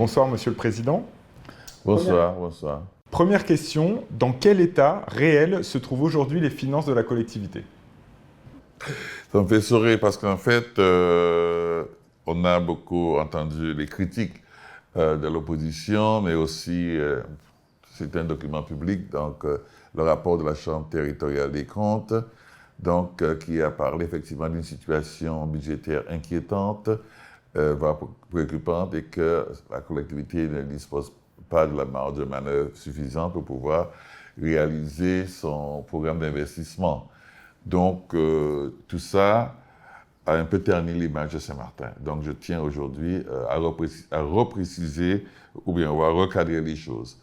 Bonsoir, Monsieur le Président. Bonsoir. Première question, dans quel état réel se trouvent aujourd'hui les finances de la collectivité? Ça me fait sourire parce qu'en fait, on a beaucoup entendu les critiques de l'opposition, mais aussi, c'est un document public, donc le rapport de la Chambre territoriale des comptes, donc, qui a parlé effectivement d'une situation budgétaire inquiétante, voire préoccupante, et que la collectivité ne dispose pas de la marge de manœuvre suffisante pour pouvoir réaliser son programme d'investissement. Donc, tout ça a un peu terni l'image de Saint-Martin. Donc, je tiens aujourd'hui à repréciser, ou bien on va recadrer les choses.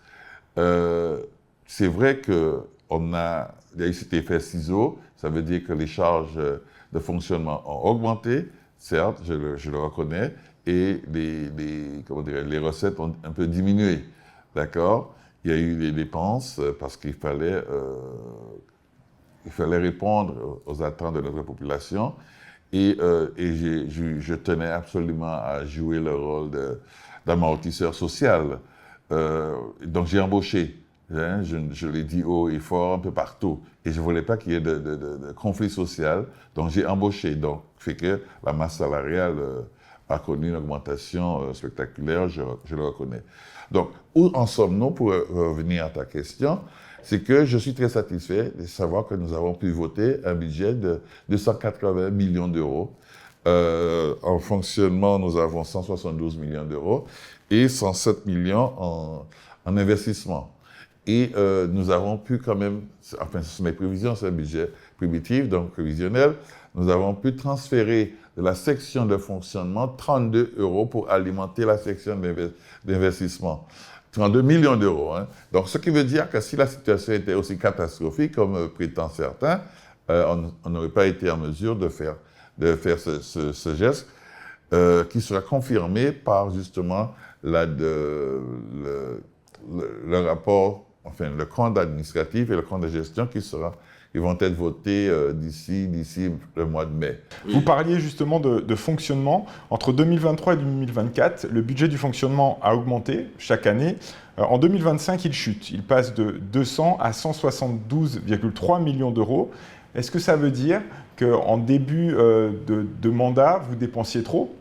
C'est vrai qu'il y a eu cet effet ciseau, ça veut dire que les charges de fonctionnement ont augmenté, certes, je le reconnais, et les recettes ont un peu diminué, d'accord? Il y a eu des dépenses parce qu'il fallait répondre aux attentes de notre population et je tenais absolument à jouer le rôle d'amortisseur social. Donc j'ai embauché, hein, je l'ai dit haut et fort un peu partout, et je ne voulais pas qu'il y ait de conflit social, donc j'ai embauché, donc fait que la masse salariale a connu une augmentation spectaculaire, je le reconnais. Donc, où en sommes-nous, pour revenir à ta question? C'est que je suis très satisfait de savoir que nous avons pu voter un budget de 280 millions d'euros. En fonctionnement, nous avons 172 millions d'euros et 107 millions en investissement. Et nous avons pu quand même, enfin, ce sont mes prévisions, c'est un budget primitif, donc prévisionnel, nous avons pu transférer de la section de fonctionnement 32 euros pour alimenter la section d'investissement. 32 millions d'euros. Hein. Donc, ce qui veut dire que si la situation était aussi catastrophique, comme prétendent certains, on n'aurait pas été en mesure de faire ce geste qui sera confirmé par justement le rapport, enfin le compte administratif et le compte de gestion qui vont être votés d'ici le mois de mai. Vous parliez justement de fonctionnement. Entre 2023 et 2024, le budget du fonctionnement a augmenté chaque année. En 2025, il chute. Il passe de 200 à 172,3 millions d'euros. Est-ce que ça veut dire qu'en début de mandat, vous dépensiez trop?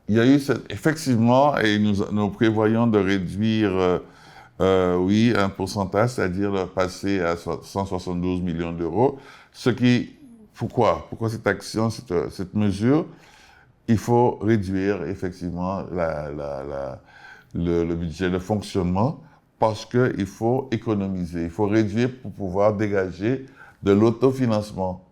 Il y a eu effectivement, et nous prévoyons de réduire un pourcentage, c'est-à-dire de passer à 172 millions d'euros. Pourquoi cette action, cette mesure? Il faut réduire effectivement le budget de fonctionnement parce qu'il faut économiser, il faut réduire pour pouvoir dégager de l'autofinancement.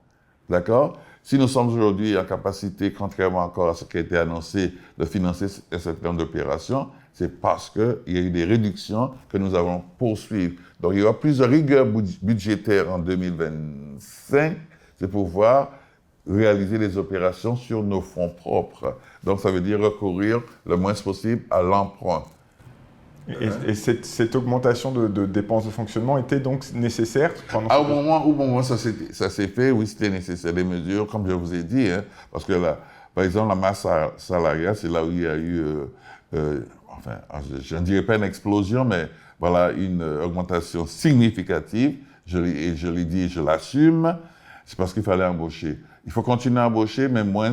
D'accord? Si nous sommes aujourd'hui en capacité, contrairement encore à ce qui a été annoncé, de financer un certain nombre d'opérations, c'est parce qu'il y a eu des réductions que nous avons poursuivies. Donc, il y aura plus de rigueur budgétaire en 2025, c'est pouvoir réaliser les opérations sur nos fonds propres. Donc, ça veut dire recourir le moins possible à l'emprunt. Et cette augmentation de dépenses de fonctionnement était donc nécessaire au moment ça s'est fait, oui, c'était nécessaire. Les mesures, comme je vous ai dit, hein, parce que par exemple, la masse salariale, c'est là où il y a eu, je ne dirais pas une explosion, mais voilà, une augmentation significative. Je l'ai dit, je l'assume, c'est parce qu'il fallait embaucher. Il faut continuer à embaucher, mais moins,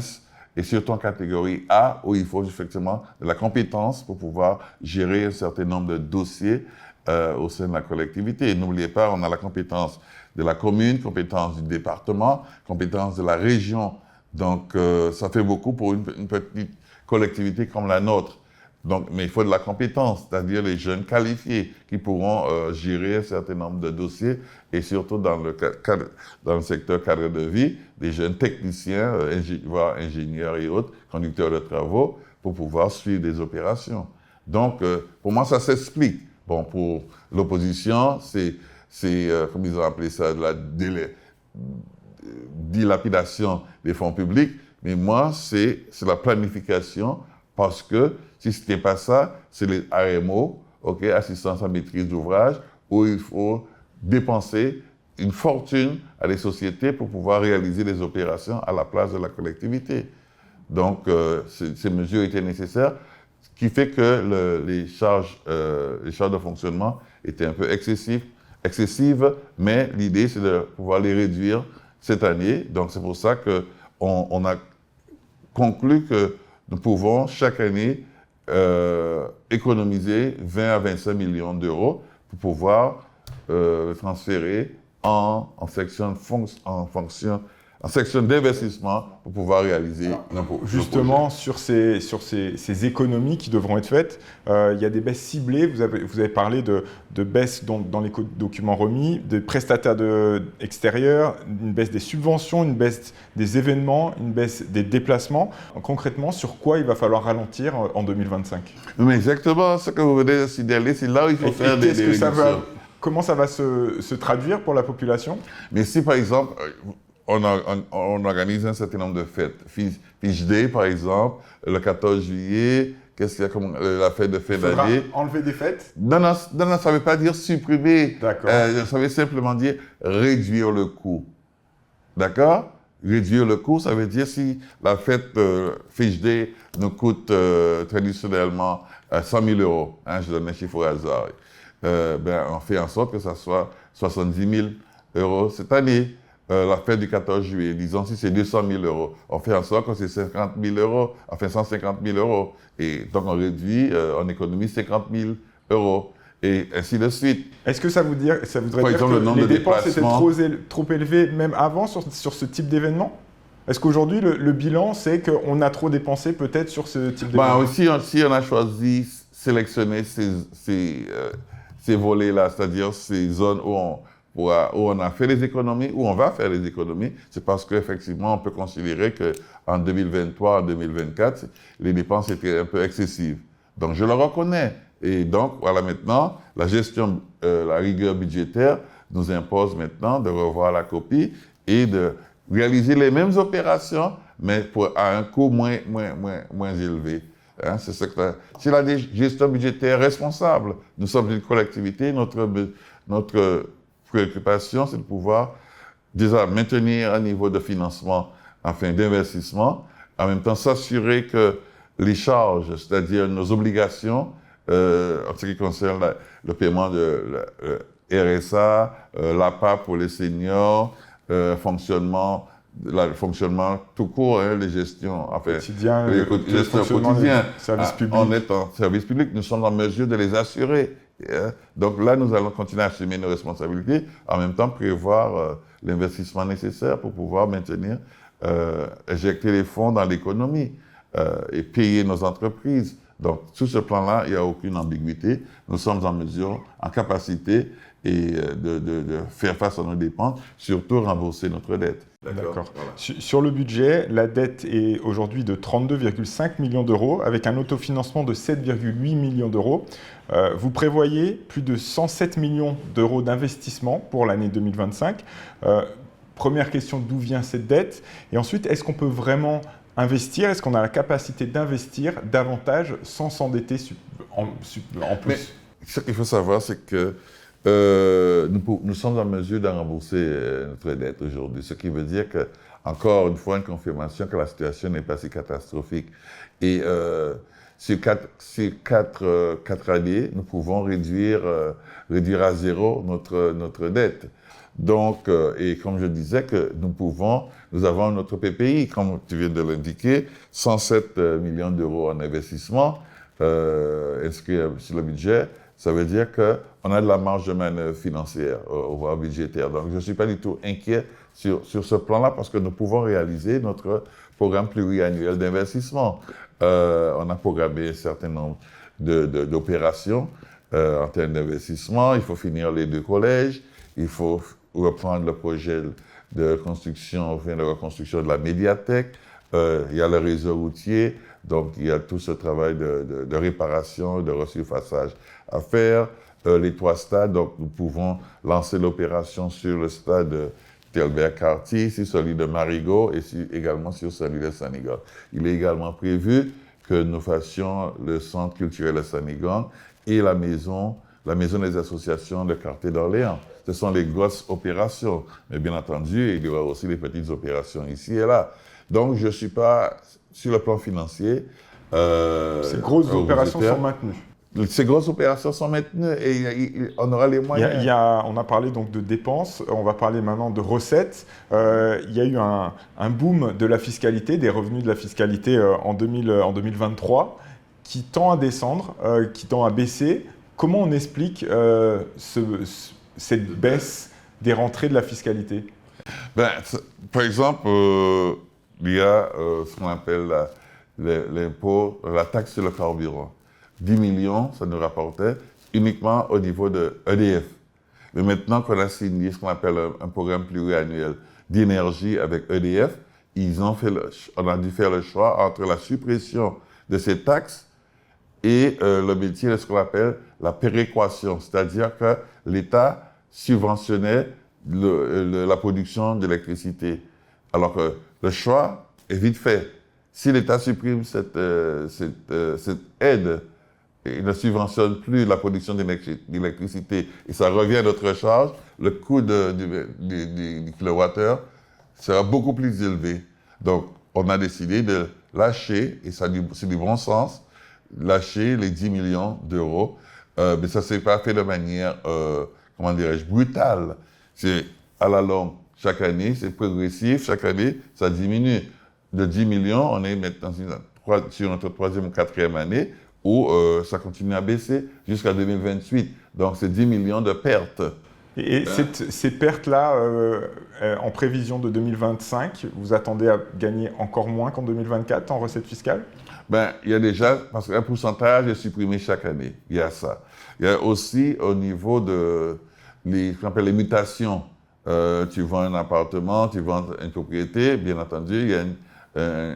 et surtout en catégorie A, où il faut effectivement de la compétence pour pouvoir gérer un certain nombre de dossiers au sein de la collectivité. Et n'oubliez pas, on a la compétence de la commune, compétence du département, compétence de la région. Donc, ça fait beaucoup pour une petite collectivité comme la nôtre. Donc, mais il faut de la compétence, c'est-à-dire les jeunes qualifiés qui pourront gérer un certain nombre de dossiers et surtout dans le secteur cadre de vie, des jeunes techniciens, voire ingénieurs et autres, conducteurs de travaux, pour pouvoir suivre des opérations. Donc, pour moi, ça s'explique. Bon, pour l'opposition, c'est comme ils ont appelé ça, de la dilapidation des fonds publics, mais moi, c'est la planification, parce que si ce n'était pas ça, c'est les AMO, assistance à maîtrise d'ouvrage, où il faut dépenser une fortune à des sociétés pour pouvoir réaliser les opérations à la place de la collectivité. Donc, ces mesures étaient nécessaires. Ce qui fait que les charges de fonctionnement étaient un peu excessives, mais l'idée, c'est de pouvoir les réduire cette année. Donc, c'est pour ça qu'on a conclu que nous pouvons chaque année économiser 20 à 25 millions d'euros pour pouvoir transférer en section d'investissement pour pouvoir réaliser l'impôt. Justement, sur ces économies qui devront être faites, il y a des baisses ciblées. Vous avez parlé de baisses dans les documents remis, des prestataires extérieurs, une baisse des subventions, une baisse des événements, une baisse des déplacements. Concrètement, sur quoi il va falloir ralentir en 2025 ? Mais exactement ce que vous venez de signaler, c'est là où il faut faire des réductions. Comment ça va se traduire pour la population ? Mais si, par exemple, on organise un certain nombre de fêtes. Fiche Day, par exemple, le 14 juillet, qu'est-ce qu'il y a comme la fête de fin d'année ? Enlever des fêtes ? Non, ça ne veut pas dire supprimer. D'accord. Ça veut simplement dire réduire le coût. D'accord ? Réduire le coût, ça veut dire si la fête Fiche Day nous coûte traditionnellement 100 000 euros, hein, je donne un chiffre au hasard, on fait en sorte que ça soit 70 000 euros cette année. La fête du 14 juillet, disons si c'est 200 000 euros, on fait en sorte que c'est 50 000 euros, enfin 150 000 euros. Et donc on réduit, on économise 50 000 euros. Et ainsi de suite. Est-ce que ça voudrait dire que les dépenses étaient trop élevées même avant sur ce type d'événement ? Est-ce qu'aujourd'hui, le bilan, c'est qu'on a trop dépensé peut-être sur ce type d'événement ? Si on a choisi sélectionner ces volets-là, c'est-à-dire ces zones où on a fait les économies, où on va faire les économies, c'est parce qu'effectivement, on peut considérer qu'en 2023, en 2024, les dépenses étaient un peu excessives. Donc, je le reconnais. Et donc, voilà, maintenant, la gestion, la rigueur budgétaire nous impose maintenant de revoir la copie et de réaliser les mêmes opérations, mais à un coût moins élevé. Hein, c'est la gestion budgétaire responsable. Nous sommes une collectivité, notre préoccupation, c'est de pouvoir déjà maintenir un niveau de financement, d'investissement, en même temps s'assurer que les charges, c'est-à-dire nos obligations, en ce qui concerne le paiement de RSA, l'APA pour les seniors, fonctionnement tout court, les gestions, les gestions quotidiennes, service public. On est en service public, nous sommes en mesure de les assurer. Donc là, nous allons continuer à assumer nos responsabilités, en même temps prévoir l'investissement nécessaire pour pouvoir maintenir, injecter les fonds dans l'économie et payer nos entreprises. Donc, sur ce plan-là, il n'y a aucune ambiguïté. Nous sommes en capacité de faire face à nos dépenses, surtout rembourser notre dette. D'accord. Voilà. Sur le budget, la dette est aujourd'hui de 32,5 millions d'euros, avec un autofinancement de 7,8 millions d'euros. Vous prévoyez plus de 107 millions d'euros d'investissement pour l'année 2025. Première question, d'où vient cette dette ? Et ensuite, est-ce qu'on peut vraiment investir ? Est-ce qu'on a la capacité d'investir davantage sans s'endetter en plus ? Mais ce qu'il faut savoir, c'est que nous sommes en mesure de rembourser notre dette aujourd'hui, ce qui veut dire que, encore une fois, une confirmation que la situation n'est pas si catastrophique. Et sur quatre années, nous pouvons réduire à zéro notre dette. Donc, et comme je disais, que nous avons notre PPI, comme tu viens de l'indiquer, 107 millions d'euros en investissement inscrits sur le budget. Ça veut dire qu'on a de la marge de manœuvre financière, voire budgétaire. Donc, je ne suis pas du tout inquiet sur ce plan-là parce que nous pouvons réaliser notre programme pluriannuel d'investissement. On a programmé un certain nombre d'opérations en termes d'investissement. Il faut finir les 2 collèges. Il faut reprendre le projet de reconstruction de la médiathèque. Il y a le réseau routier. Donc, il y a tout ce travail de réparation, de resurfaçage à faire. Les 3 stades, donc nous pouvons lancer l'opération sur le stade Telbert-Cartier, sur celui de Marigot et également sur celui de Sanigon. Il est également prévu que nous fassions le centre culturel de Sanigon et la maison des associations de quartier d'Orléans. Ce sont les grosses opérations. Mais bien entendu, il y aura aussi des petites opérations ici et là. Donc, je ne suis pas, sur le plan financier, Ces grosses opérations sont maintenues. Ces grosses opérations sont maintenues et on aura les moyens. On a parlé donc de dépenses, on va parler maintenant de recettes. Il y a eu un boom de la fiscalité, des revenus de la fiscalité en 2023 qui tend à descendre, qui tend à baisser. Comment on explique cette baisse des rentrées de la fiscalité? Par exemple, il y a ce qu'on appelle l'impôt, la taxe sur le carburant. 10 millions, ça nous rapportait uniquement au niveau de EDF. Mais maintenant qu'on a signé ce qu'on appelle un programme pluriannuel d'énergie avec EDF, on a dû faire le choix entre la suppression de ces taxes et le métier de ce qu'on appelle la péréquation, c'est-à-dire que l'État subventionnait la production d'électricité. Alors que le choix est vite fait. Si l'État supprime cette aide, il ne subventionne plus la production d'électricité et ça revient à notre charge, le coût du kilowattheure sera beaucoup plus élevé. Donc, on a décidé de lâcher, et c'est du bon sens, lâcher les 10 millions d'euros. Mais ça ne s'est pas fait de manière, comment dirais-je, brutale. C'est à la longue. Chaque année, c'est progressif. Chaque année, ça diminue. De 10 millions, on est maintenant sur notre 3e ou 4e année où ça continue à baisser jusqu'à 2028. Donc, c'est 10 millions de pertes. Et ces pertes-là, en prévision de 2025, vous attendez à gagner encore moins qu'en 2024 en recettes fiscales? Il y a déjà, parce qu'un pourcentage est supprimé chaque année. Il y a ça. Il y a aussi au niveau de ce qu'on appelle les mutations. Tu vends un appartement, tu vends une propriété, bien entendu, il y a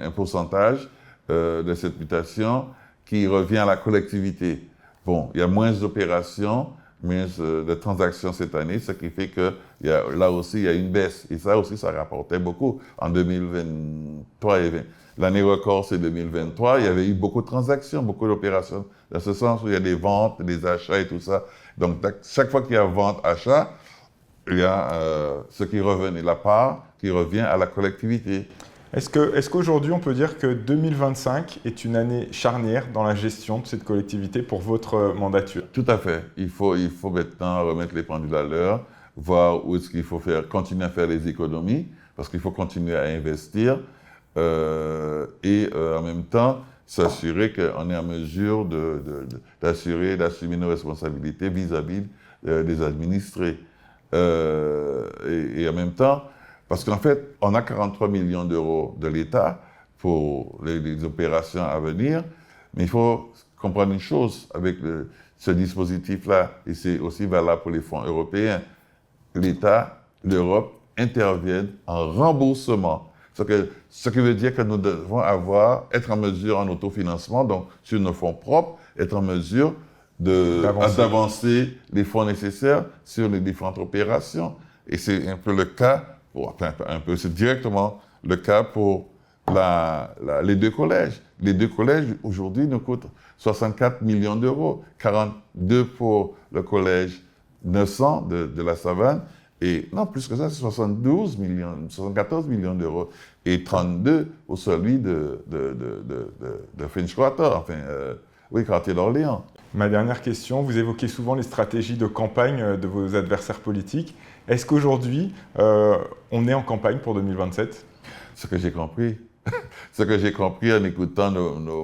un pourcentage de cette mutation qui revient à la collectivité. Bon, il y a moins d'opérations, moins de transactions cette année, ce qui fait que là aussi, il y a une baisse. Et ça aussi, ça rapportait beaucoup en 2023 et 20. L'année record, c'est 2023. Il y avait eu beaucoup de transactions, beaucoup d'opérations, dans ce sens où il y a des ventes, des achats et tout ça. Donc, chaque fois qu'il y a vente, achat, il y a ce qui revenait, la part qui revient à la collectivité. Est-ce qu'aujourd'hui, on peut dire que 2025 est une année charnière dans la gestion de cette collectivité pour votre mandature? Tout à fait. Il faut maintenant remettre les pendules à l'heure, voir où est-ce qu'il faut continuer à faire les économies, parce qu'il faut continuer à investir, et en même temps, s'assurer qu'on est en mesure d'assumer nos responsabilités vis-à-vis des administrés. Et en même temps, parce qu'en fait, on a 43 millions d'euros de l'État pour les opérations à venir, mais il faut comprendre une chose avec ce dispositif-là, et c'est aussi valable pour les fonds européens. L'État, l'Europe interviennent en remboursement. Ce qui veut dire que nous devons être en mesure en autofinancement, donc sur nos fonds propres, être en mesure d'avancer les fonds nécessaires sur les différentes opérations. Et c'est un peu le cas, c'est directement le cas pour les deux collèges. Les deux collèges, aujourd'hui, nous coûtent 64 millions d'euros, 42 pour le collège 900 de la Savane, et non, plus que ça, c'est 74 millions d'euros, et 32 pour celui de French Quarter, quartier d'Orléans. Ma dernière question, vous évoquez souvent les stratégies de campagne de vos adversaires politiques. Est-ce qu'aujourd'hui, on est en campagne pour 2027? Ce que j'ai compris. Ce que j'ai compris en écoutant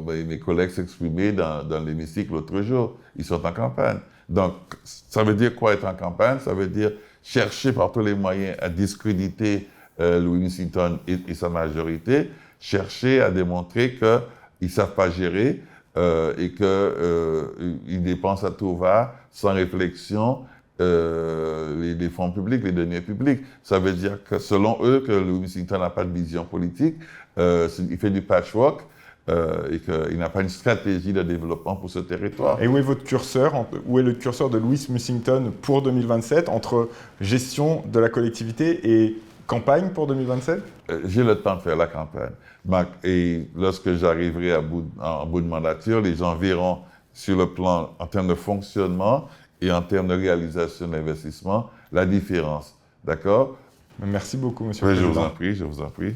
mes collègues s'exprimer dans l'hémicycle l'autre jour, ils sont en campagne. Donc, ça veut dire quoi être en campagne? Ça veut dire chercher par tous les moyens à discréditer Louis Mussington et sa majorité, chercher à démontrer qu'ils ne savent pas gérer et qu'ils dépensent à tout va, sans réflexion, les fonds publics, les deniers publics. Ça veut dire que selon eux, que Louis Mussington n'a pas de vision politique, il fait du patchwork et qu'il n'a pas une stratégie de développement pour ce territoire. Et où est votre curseur? Où est le curseur de Louis Mussington pour 2027 entre gestion de la collectivité et campagne pour 2027? J'ai le temps de faire la campagne. Et lorsque j'arriverai en bout de mandature, les gens verront sur le plan, en termes de fonctionnement et en termes de réalisation d'investissement, la différence. D'accord? Merci beaucoup, monsieur le Président. Je vous en prie.